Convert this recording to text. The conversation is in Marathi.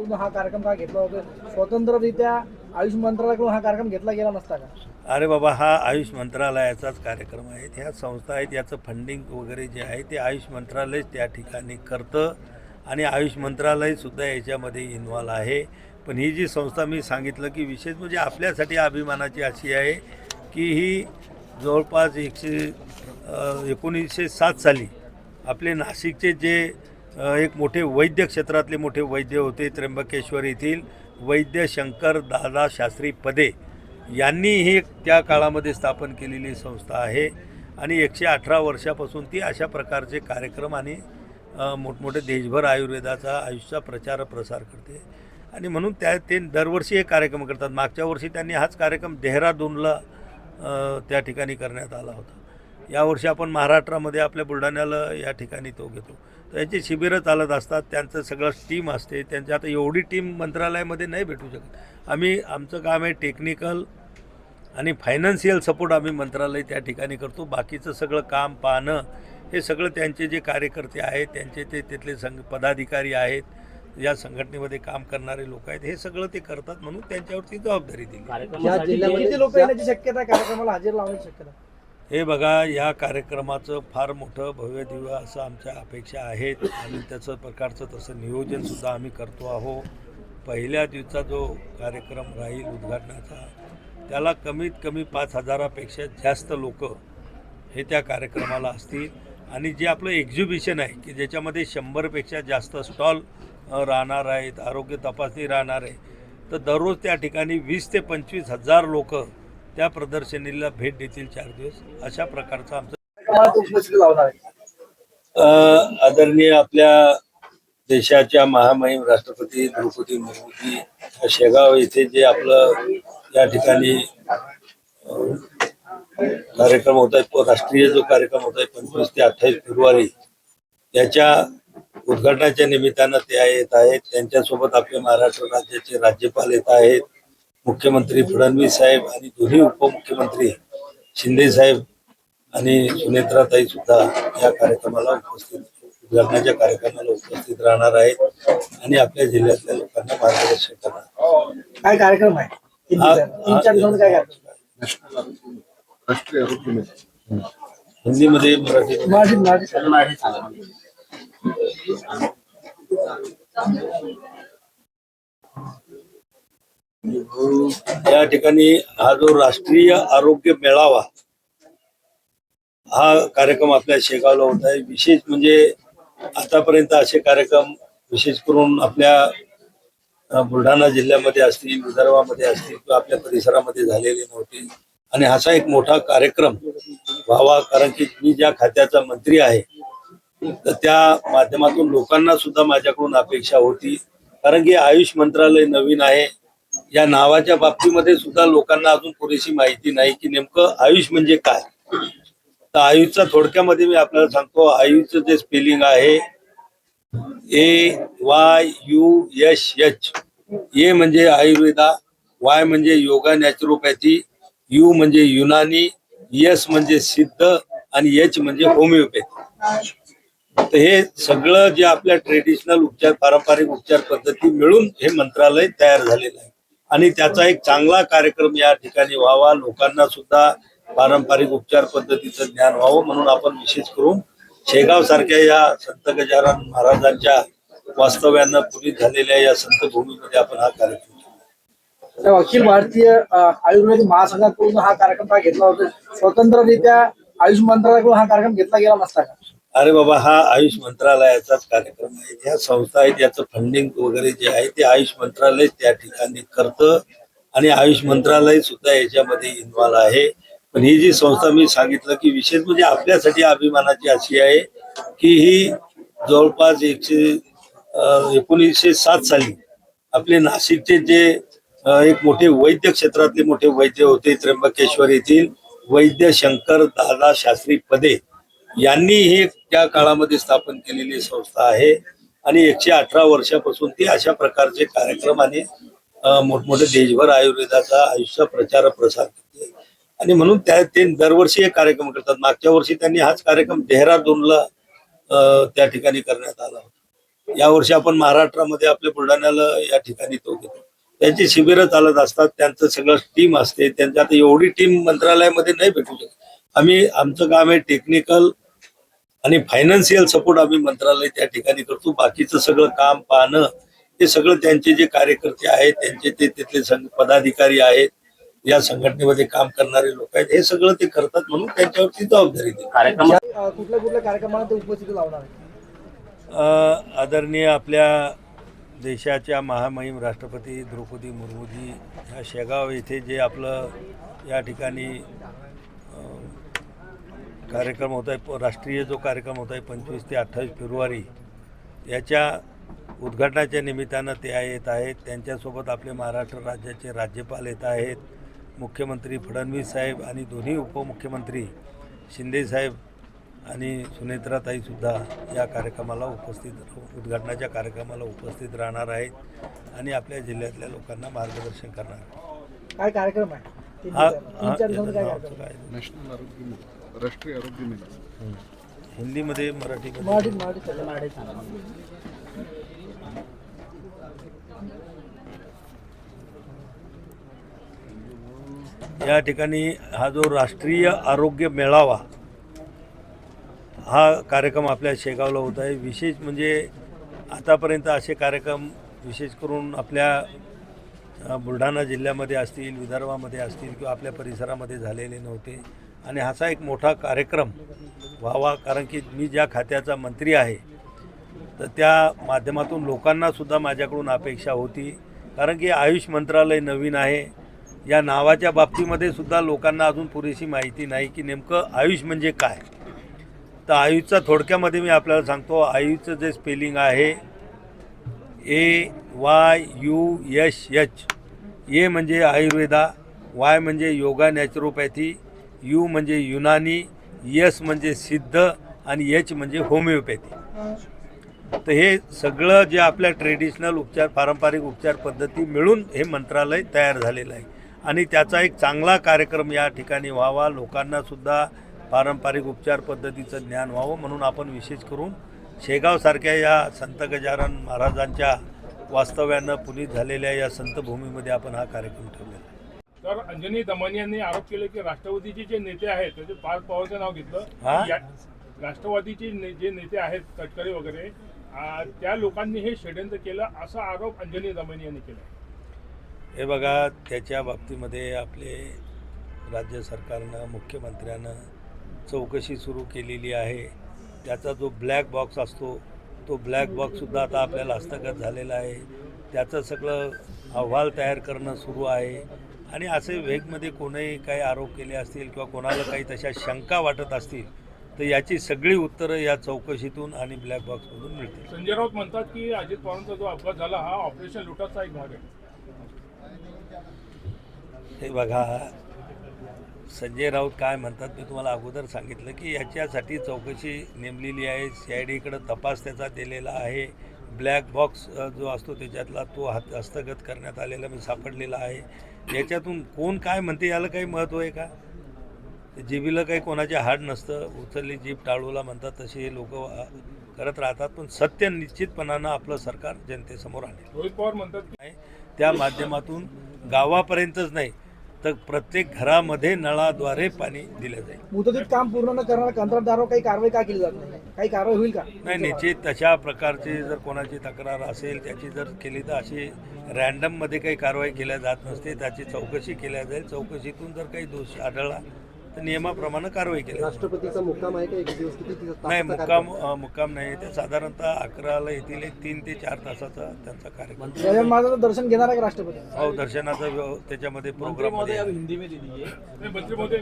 माध्यमातून हा कार्यक्रम का घेतला होता? स्वतंत्ररित्या आयुष मंत्रालयाकडून हा कार्यक्रम घेतला गेला नसता का? अरे बाबा, हा आयुष मंत्रालयाचाच कार्यक्रम आहे. ह्या संस्था आहेत, याचं फंडिंग वगैरे जे आहे ते आयुष मंत्रालयच त्या ठिकाणी करतं आणि आयुष मंत्रालयसुद्धा याच्यामध्ये इन्व्हॉल्व आहे. पण ही जी संस्था मी सांगितलं की विशेष म्हणजे आपल्यासाठी अभिमानाची अशी आहे की ही जवळपास 1907 साली आपले नाशिकचे जे एक मोठे वैद्य क्षेत्रातले मोठे वैद्य होते, त्र्यंबकेश्वर येथील वैद्य शंकर दादा शास्त्री पदे यांनी ही त्या काळामध्ये स्थापन केलेली संस्था आहे आणि 118 वर्षापासून ती अशा प्रकारचे कार्यक्रम आणि मोठमोठे देशभर आयुर्वेदाचा आयुषचा प्रचार प्रसार करते आणि म्हणून ते दरवर्षी हे कार्यक्रम करतात. मागच्या वर्षी त्यांनी हाच कार्यक्रम देहरादूनला त्या ठिकाणी करण्यात आला होता. यावर्षी आपण महाराष्ट्रामध्ये आपल्या बुलढाण्याला या ठिकाणी तो घेतो. तर याची शिबिरं चालत असतात, त्यांचं सगळं टीम असते. त्यांची आता एवढी टीम मंत्रालयामध्ये नाही भेटू शकत. आमचं काम आहे टेक्निकल आणि फायनान्शियल सपोर्ट आम्ही मंत्रालय त्या ठिकाणी करतो. बाकीचं सगळं काम पाहणं हे सगळं त्यांचे जे कार्यकर्ते आहेत, त्यांचे तिथले पदाधिकारी आहेत, या संघटनेमध्ये काम करणारे लोक आहेत, हे सगळं ते करतात. म्हणून त्यांच्यावरती जबाबदारी दिली. किती लोक येण्याची शक्यता आहे? कार्यक्रमाला हजेर लावण्याची शक्यता? हे बघा, या कार्यक्रमाचं फार मोठं भव्य दिव्य असं आमच्या अपेक्षा आहेत आणि त्याचं प्रकारचं तसं नियोजनसुद्धा आम्ही करतो आहोत. पहिल्या दिवसाचा जो कार्यक्रम राहील उद्घाटनाचा, त्याला कमीत कमी 5,000पेक्षा जास्त लोक हे त्या कार्यक्रमाला असतील आणि जे आपलं एक्झिबिशन आहे की ज्याच्यामध्ये 100पेक्षा जास्त स्टॉल राहणार आहेत, आरोग्य तपासणी राहणार आहे, तर दररोज त्या ठिकाणी 20,000 ते 25,000 लोक त्या प्रदर्शनीला भेट देतील 4 दिवस. अशा प्रकारचं आमचं आदरणीय आपल्या देशाच्या महामहिम राष्ट्रपती द्रौपदी मुर्मूजी शेगाव येथे जे आपलं या ठिकाणी कार्यक्रम होत आहे, तो राष्ट्रीय जो कार्यक्रम होत आहे 25 ते 28 फेब्रुवारी, त्याच्या उद्घाटनाच्या निमित्तानं ते येत आहेत. त्यांच्यासोबत आपले महाराष्ट्र राज्याचे राज्यपाल येत आहेत, मुख्यमंत्री फडणवीस साहेब आणि दोन्ही उपमुख्यमंत्री शिंदे साहेब आणि सुनेत्राताई सुद्धा या कार्यक्रमाला उद्घाटनाच्या कार्यक्रमाला उपस्थित राहणार आहेत आणि आपल्या जिल्ह्यातल्या लोकांना मार्गदर्शन करणार. काय कार्यक्रम आहे? हिंदीमध्ये मराठी या ठिकाणी हा जो राष्ट्रीय आरोग्य मेळावा हा कार्यक्रम आपल्या शेगावला होत आहे. विशेष म्हणजे आतापर्यंत असे कार्यक्रम विशेष करून आपल्या बुलढाणा जिल्ह्यामध्ये असतील, विदर्भामध्ये असतील किंवा आपल्या परिसरामध्ये झालेले नव्हते आणि असा एक मोठा कार्यक्रम व्हावा. कारण की मी ज्या खात्याचा मंत्री आहे तर त्या माध्यमातून लोकांना सुद्धा माझ्याकडून अपेक्षा होती. कारण की आयुष मंत्रालय नवीन आहे, या नावाच्या बाबतीमध्ये सुद्धा लोकांना अजून पुरेशी माहिती नाही की नेमकं आयुष म्हणजे काय. तर आयुषचा थोडक्यामध्ये मी आपल्याला सांगतो. आयुषचं जे स्पेलिंग आहे AYUSH. ए म्हणजे आयुर्वेदा, वाय म्हणजे योगा नॅचरोपॅथी, यू म्हणजे युनानी, यस म्हणजे सिद्ध आणि एच म्हणजे होमिओपॅथी. तर हे सगळं जे आपल्या ट्रेडिशनल उपचार, पारंपरिक उपचार पद्धती मिळून हे मंत्रालय तयार झालेलं आहे आणि त्याचा एक चांगला कार्यक्रम या ठिकाणी व्हावा. लोकांना सुद्धा पारंपरिक उपचार पद्धतीचं ज्ञान व्हावं म्हणून आपण विशेष करून शेगाव सारख्या या संत गजानन महाराजांच्या वास्तव्यानं पुरीत झालेल्या या संत भूमीमध्ये आपण हा कार्यक्रम. अखिल भारतीय आयुर्वेद महासंघाकडून हा कार्यक्रम का घेतला होता? स्वतंत्ररित्या आयुष मंत्रालयाकडून हा कार्यक्रम घेतला गेला नसता का? अरे बाबा, हा आयुष मंत्रालयाचाच कार्यक्रम आहे. ह्या संस्था आहेत, याचं फंडिंग वगैरे जे आहे ते आयुष मंत्रालय त्या ठिकाणी करतं आणि आयुष मंत्रालय सुद्धा याच्यामध्ये इन्व्हॉल्व आहे. पण ही जी संस्था मी सांगितलं की विशेष म्हणजे आपल्यासाठी अभिमानाची अशी आहे की ही जवळपास 1907 साली आपले नाशिकचे जे एक मोठे वैद्य क्षेत्रातले मोठे वैद्य होते, त्र्यंबकेश्वर येथील वैद्य शंकर दादा शास्त्री पदे यांनी ही त्या काळामध्ये स्थापन केलेली संस्था आहे आणि 118 वर्षापासून ती अशा प्रकारचे कार्यक्रम आणि मोठमोठे देशभर आयुर्वेदाचा आयुषचा प्रचार प्रसार करते आणि म्हणून ते दरवर्षी हे कार्यक्रम करतात. मागच्या वर्षी त्यांनी हाच कार्यक्रम देहरादूनला त्या ठिकाणी करण्यात आला होता. यावर्षी आपण महाराष्ट्रामध्ये आपल्या बुलढाण्याला या ठिकाणी तो घेतो. त्यांची शिबिरं चालत असतात, त्यांचं सगळं टीम असते. त्यांच्या आता एवढी टीम मंत्रालयामध्ये नाही भेटू शकत. आमचं काम आहे टेक्निकल आणि फायनान्शियल सपोर्ट आम्ही मंत्रालय त्या ठिकाणी करतो. बाकीचं सगळं काम पाहणं हे सगळं त्यांचे जे कार्यकर्ते आहेत, त्यांचे ते तिथले पदाधिकारी आहेत, या संघटनेमध्ये काम करणारे लोक आहेत, हे सगळं ते करतात. म्हणून त्यांच्यावरती जबाबदारी दिली. कुठल्या कुठल्या कार्यक्रमाला ते उपस्थिती लावणार आहे? आदरणीय आपल्या देशाच्या महामहिम राष्ट्रपती द्रौपदी मुर्मूजी ह्या शेगाव येथे जे आपलं या ठिकाणी कार्यक्रम होत आहे, राष्ट्रीय जो कार्यक्रम होत आहे 25 ते 28 फेब्रुवारी, याच्या उद्घाटनाच्या निमित्तानं ते येत आहेत. त्यांच्यासोबत आपले महाराष्ट्र राज्याचे राज्यपाल येत आहेत, मुख्यमंत्री फडणवीस साहेब आणि दोन्ही उपमुख्यमंत्री शिंदे साहेब आणि सुनेत्राताईसुद्धा या कार्यक्रमाला उद्घाटनाच्या कार्यक्रमाला उपस्थित राहणार आहेत आणि आपल्या जिल्ह्यातल्या लोकांना मार्गदर्शन करणार आहेत. काय कार्यक्रम आहे? नॅशनल राष्ट्रीय आरोग्य मेळा हिंदीमध्ये मराठीमध्ये या ठिकाणी हा जो राष्ट्रीय आरोग्य मेळावा हा कार्यक्रम आपल्या शेगावला होत आहे. विशेष म्हणजे आतापर्यंत असे कार्यक्रम विशेष करून आपल्या बुलढाणा जिल्ह्यामध्ये असतील, विदर्भामध्ये असतील किंवा आपल्या परिसरामध्ये झालेले नव्हते आणि असा एक मोठा कार्यक्रम व्हावा. कारण की मी ज्या खात्याचा मंत्री आहे तर त्या माध्यमातून लोकांनासुद्धा माझ्याकडून अपेक्षा होती. कारण की आयुष मंत्रालय नवीन आहे, या नावाच्या बाबतीमध्ये सुद्धा लोकांना अजून पुरेशी माहिती नाही की नेमकं आयुष म्हणजे काय. तर आयुषचा थोडक्यामध्ये मी आपल्याला सांगतो. आयुषचं जे स्पेलिंग आहे AYUSH. ए म्हणजे आयुर्वेदा, वाय म्हणजे योगा नॅचरोपॅथी, यू म्हणजे युनानी, एस म्हणजे सिद्ध आणि एच म्हणजे होमिओपॅथी. तर हे सगळं जे आपल्या ट्रेडिशनल उपचार, पारंपरिक उपचार पद्धती मिळून हे मंत्रालय तयार झालेलं आहे आणि त्याचा एक चांगला कार्यक्रम या ठिकाणी व्हावा, लोकांनासुद्धा पारंपरिक उपचार पद्धतीचं ज्ञान व्हावं म्हणून आपण विशेष करून शेगावसारख्या या संत गजानन महाराजांच्या वास्तव्यानं पुनीत झालेल्या या संतभूमीमध्ये आपण हा कार्यक्रम ठेवलेला आहे. तर अंजनी दमनी यांनी आरोप केले की राष्ट्रवादीचे जे नेते आहेत त्याचे पार्थ पवारचं नाव घेतलं. राष्ट्रवादीचे जे नेते आहेत तटकरे वगैरे त्या लोकांनी हे षडयंत्र केलं असा आरोप अंजनी दमनी यांनी केला. हे बघा, त्याच्या बाबतीमध्ये आपले राज्य सरकारनं, मुख्यमंत्र्यानं चौकशी सुरू केलेली आहे. त्याचा जो ब्लॅक बॉक्स असतो तो ब्लॅक बॉक्ससुद्धा आता आपल्याला हस्तगत झालेला आहे. त्याचं सगळं अहवाल तयार करणं सुरू आहे आणि असे वेगमध्ये कोणीही काही आरोप केले असतील किंवा कोणाला काही तशा शंका वाटत असतील तर याची सगळी उत्तरं या चौकशीतून आणि ब्लॅक बॉक्समधून मिळतील. संजय राऊत म्हणतात की अजित पवारांचा जो अपघात झाला हा ऑपरेशन लुटाचा एक भाग आहे. हे बघा, संजय राऊत काय म्हणतात मी तुम्हाला अगोदर सांगितलं की याच्यासाठी चौकशी नेमलेली आहे. CIDकडे तपास त्याचा दिलेला आहे. ब्लॅक बॉक्स जो असतो त्याच्यातला तो हस्तगत करण्यात आलेला मी सापडलेला आहे. याच्यातून कोण काय म्हणते याला काही महत्त्व आहे का? जिभीला काही कोणाचे हाड नसतं, उचलली जीभ टाळूला म्हणतात तसे हे लोक करत राहतात. पण सत्य निश्चितपणानं आपलं सरकार जनतेसमोर आणेल. रोहित पवार म्हणतात त्या माध्यमातून गावापर्यंतच नाही तर प्रत्येक घरामध्ये नळाद्वारे पाणी दिलं जाईल. मुदतीत काम पूर्ण न करणाऱ्या कंत्राटदारावर काही कारवाई का केली जात नाही? काही कारवाई होईल का? नाही, निश्चित तशा प्रकारची जर कोणाची तक्रार असेल त्याची जर केली तर अशी रँडममध्ये काही कारवाई केल्या जात नसते. त्याची चौकशी केल्या जाईल. चौकशीतून जर काही दोष आढळला तर नियमाप्रमाणे कारवाई केली. राष्ट्रपतीचा मुक्काम आहे का? एक दिवस किती नाही, मुक्काम नाही. ते साधारणतः 11ला येथील 3 ते 4 तासाचा त्यांचा कार्यक्रम. गजानन महाराजांचं दर्शन घेणार आहे का राष्ट्रपती? हो, दर्शनाचा त्याच्यामध्ये प्रोग्राम मंत्री महोदय